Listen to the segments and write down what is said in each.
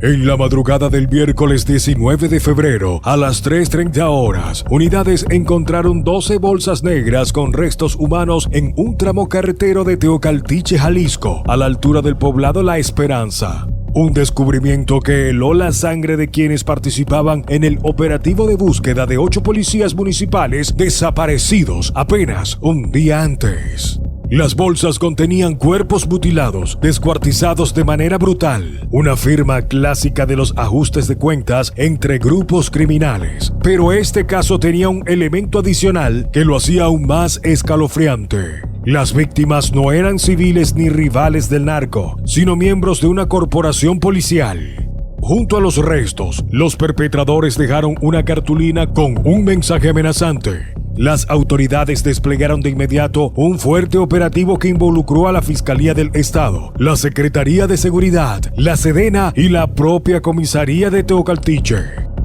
En la madrugada del miércoles 19 de febrero, a las 3:30 horas, unidades encontraron 12 bolsas negras con restos humanos en un tramo carretero de Teocaltiche, Jalisco, a la altura del poblado La Esperanza. Un descubrimiento que heló la sangre de quienes participaban en el operativo de búsqueda de 8 policías municipales desaparecidos apenas un día antes. Las bolsas contenían cuerpos mutilados, descuartizados de manera brutal, una firma clásica de los ajustes de cuentas entre grupos criminales. Pero este caso tenía un elemento adicional que lo hacía aún más escalofriante. Las víctimas no eran civiles ni rivales del narco, sino miembros de una corporación policial. Junto a los restos, los perpetradores dejaron una cartulina con un mensaje amenazante. Las autoridades desplegaron de inmediato un fuerte operativo que involucró a la Fiscalía del Estado, la Secretaría de Seguridad, la Sedena y la propia comisaría de Teocaltiche.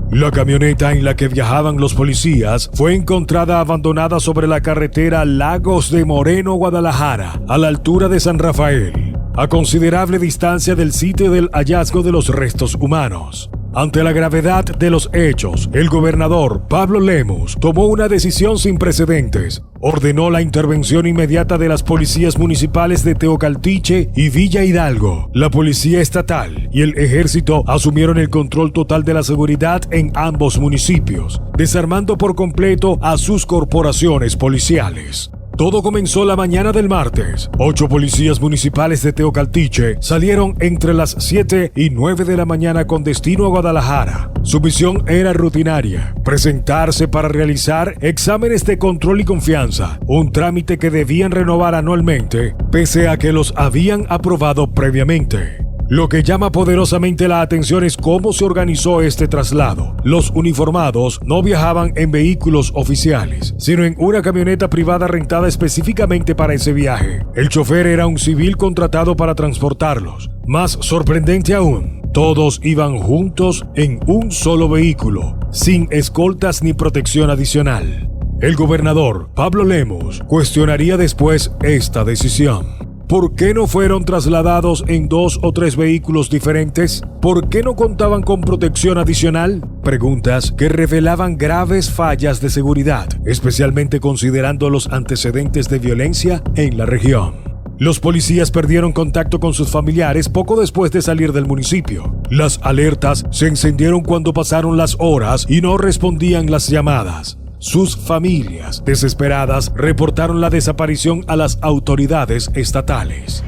La camioneta en la que viajaban los policías fue encontrada abandonada sobre la carretera Lagos de Moreno, Guadalajara, a la altura de San Rafael, a considerable distancia del sitio del hallazgo de los restos humanos. Ante la gravedad de los hechos, el gobernador Pablo Lemus tomó una decisión sin precedentes. Ordenó la intervención inmediata de las policías municipales de Teocaltiche y Villa Hidalgo. La policía estatal y el ejército asumieron el control total de la seguridad en ambos municipios, desarmando por completo a sus corporaciones policiales. Todo comenzó la mañana del martes. 8 policías municipales de Teocaltiche salieron entre las 7 y 9 de la mañana con destino a Guadalajara. Su misión era rutinaria: presentarse para realizar exámenes de control y confianza, un trámite que debían renovar anualmente, pese a que los habían aprobado previamente. Lo que llama poderosamente la atención es cómo se organizó este traslado. Los uniformados no viajaban en vehículos oficiales, sino en una camioneta privada rentada específicamente para ese viaje. El chofer era un civil contratado para transportarlos. Más sorprendente aún, todos iban juntos en un solo vehículo, sin escoltas ni protección adicional. El gobernador Pablo Lemus cuestionaría después esta decisión. ¿Por qué no fueron trasladados en 2 o 3 vehículos diferentes? ¿Por qué no contaban con protección adicional? Preguntas que revelaban graves fallas de seguridad, especialmente considerando los antecedentes de violencia en la región. Los policías perdieron contacto con sus familiares poco después de salir del municipio. Las alertas se encendieron cuando pasaron las horas y no respondían las llamadas. Sus familias, desesperadas, reportaron la desaparición a las autoridades estatales.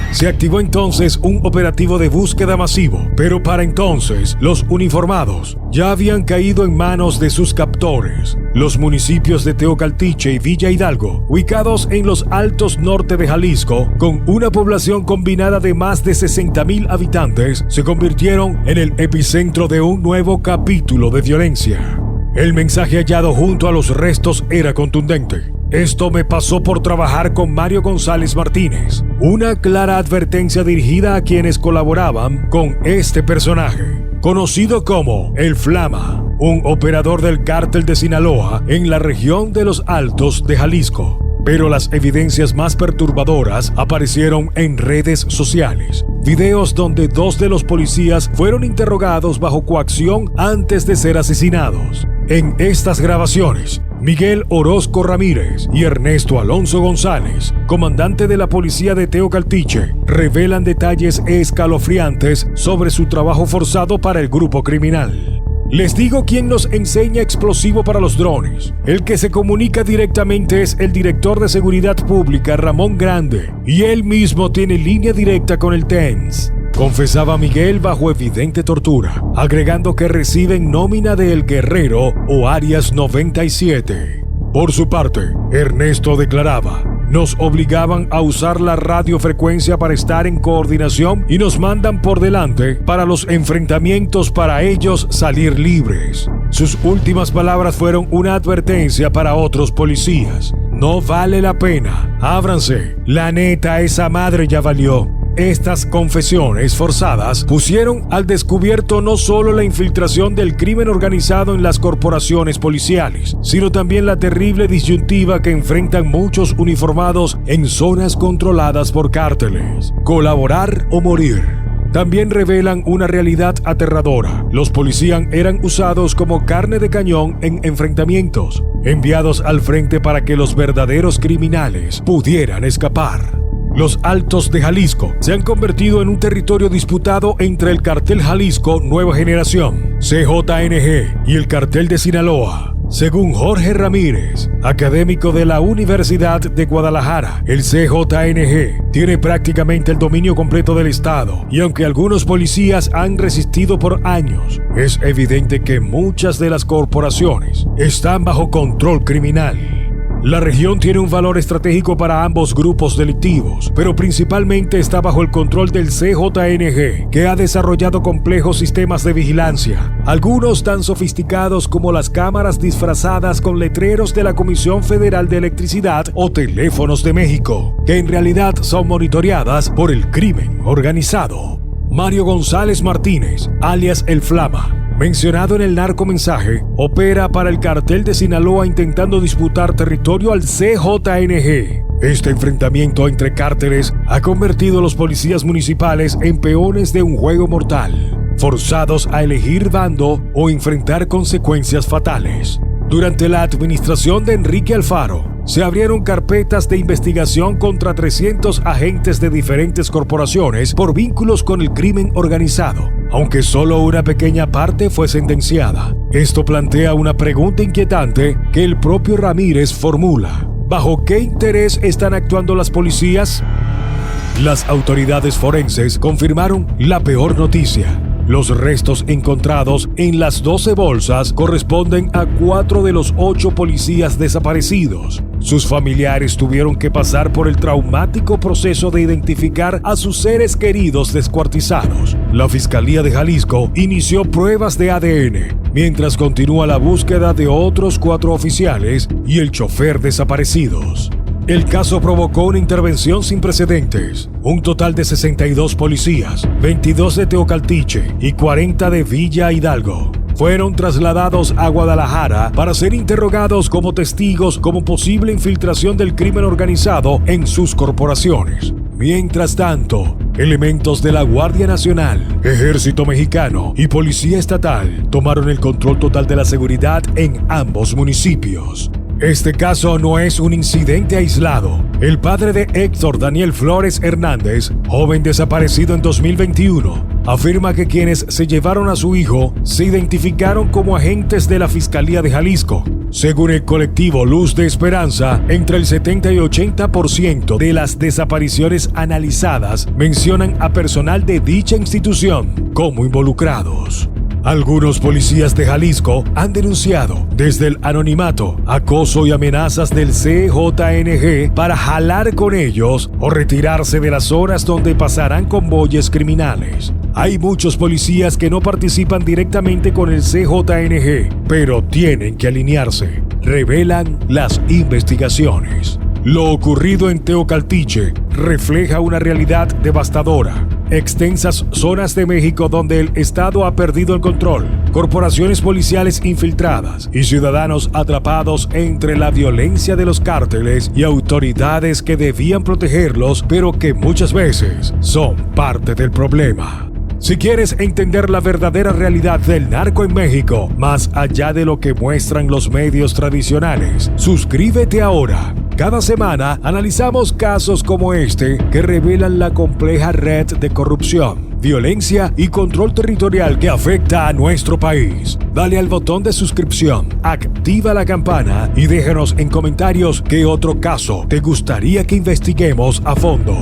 Se activó entonces un operativo de búsqueda masivo, pero para entonces los uniformados ya habían caído en manos de sus captores. Los municipios de Teocaltiche y Villa Hidalgo, ubicados en los altos norte de Jalisco, con una población combinada de más de 60,000 habitantes, se convirtieron en el epicentro de un nuevo capítulo de violencia. El mensaje hallado junto a los restos era contundente. Esto me pasó por trabajar con Mario González Martínez. Una clara advertencia dirigida a quienes colaboraban con este personaje, conocido como El Flama, un operador del cártel de Sinaloa en la región de los Altos de Jalisco. Pero las evidencias más perturbadoras aparecieron en redes sociales. Videos donde 2 de los policías fueron interrogados bajo coacción antes de ser asesinados. En estas grabaciones, Miguel Orozco Ramírez y Ernesto Alonso González, comandante de la policía de Teocaltiche, revelan detalles escalofriantes sobre su trabajo forzado para el grupo criminal. Les digo quién nos enseña explosivo para los drones. El que se comunica directamente es el director de Seguridad Pública, Ramón Grande, y él mismo tiene línea directa con el TENS. Confesaba Miguel bajo evidente tortura, agregando que reciben nómina de El Guerrero o Áreas 97. Por su parte, Ernesto declaraba: nos obligaban a usar la radiofrecuencia para estar en coordinación y nos mandan por delante para los enfrentamientos para ellos salir libres. Sus últimas palabras fueron una advertencia para otros policías: no vale la pena, ábranse, la neta esa madre ya valió. Estas confesiones forzadas pusieron al descubierto no solo la infiltración del crimen organizado en las corporaciones policiales, sino también la terrible disyuntiva que enfrentan muchos uniformados en zonas controladas por cárteles: colaborar o morir. también revelan una realidad aterradora. Los policías eran usados como carne de cañón en enfrentamientos, enviados al frente para que los verdaderos criminales pudieran escapar. Los Altos de Jalisco se han convertido en un territorio disputado entre el Cartel Jalisco Nueva Generación, CJNG, y el Cartel de Sinaloa. Según Jorge Ramírez, académico de la Universidad de Guadalajara, el CJNG tiene prácticamente el dominio completo del estado, y aunque algunos policías han resistido por años, es evidente que muchas de las corporaciones están bajo control criminal. La región tiene un valor estratégico para ambos grupos delictivos, pero principalmente está bajo el control del CJNG, que ha desarrollado complejos sistemas de vigilancia, algunos tan sofisticados como las cámaras disfrazadas con letreros de la Comisión Federal de Electricidad o teléfonos de México, que en realidad son monitoreadas por el crimen organizado. Mario González Martínez, alias El Flama, mencionado en el narcomensaje, opera para el Cartel de Sinaloa intentando disputar territorio al CJNG. Este enfrentamiento entre cárteles ha convertido a los policías municipales en peones de un juego mortal, forzados a elegir bando o enfrentar consecuencias fatales. Durante la administración de Enrique Alfaro, se abrieron carpetas de investigación contra 300 agentes de diferentes corporaciones por vínculos con el crimen organizado, aunque solo una pequeña parte fue sentenciada. Esto plantea una pregunta inquietante que el propio Ramírez formula. ¿Bajo qué interés están actuando las policías? Las autoridades forenses confirmaron la peor noticia. Los restos encontrados en las 12 bolsas corresponden a 4 de los 8 policías desaparecidos. Sus familiares tuvieron que pasar por el traumático proceso de identificar a sus seres queridos descuartizados. La Fiscalía de Jalisco inició pruebas de ADN, mientras continúa la búsqueda de otros 4 oficiales y el chofer desaparecidos. El caso provocó una intervención sin precedentes. Un total de 62 policías, 22 de Teocaltiche y 40 de Villa Hidalgo, fueron trasladados a Guadalajara para ser interrogados como testigos como posible infiltración del crimen organizado en sus corporaciones. Mientras tanto, elementos de la Guardia Nacional, Ejército Mexicano y Policía Estatal tomaron el control total de la seguridad en ambos municipios. Este caso no es un incidente aislado. El padre de Héctor Daniel Flores Hernández, joven desaparecido en 2021, afirma que quienes se llevaron a su hijo se identificaron como agentes de la Fiscalía de Jalisco. Según el colectivo Luz de Esperanza, entre el 70 y 80% de las desapariciones analizadas mencionan a personal de dicha institución como involucrados. Algunos policías de Jalisco han denunciado desde el anonimato acoso y amenazas del CJNG para jalar con ellos o retirarse de las zonas donde pasarán convoyes criminales. Hay muchos policías que no participan directamente con el CJNG, pero tienen que alinearse, revelan las investigaciones. Lo ocurrido en Teocaltiche refleja una realidad devastadora. Extensas zonas de México donde el Estado ha perdido el control, corporaciones policiales infiltradas y ciudadanos atrapados entre la violencia de los cárteles y autoridades que debían protegerlos, pero que muchas veces son parte del problema. Si quieres entender la verdadera realidad del narco en México, más allá de lo que muestran los medios tradicionales, suscríbete ahora. Cada semana analizamos casos como este que revelan la compleja red de corrupción, violencia y control territorial que afecta a nuestro país. Dale al botón de suscripción, activa la campana y déjanos en comentarios qué otro caso te gustaría que investiguemos a fondo.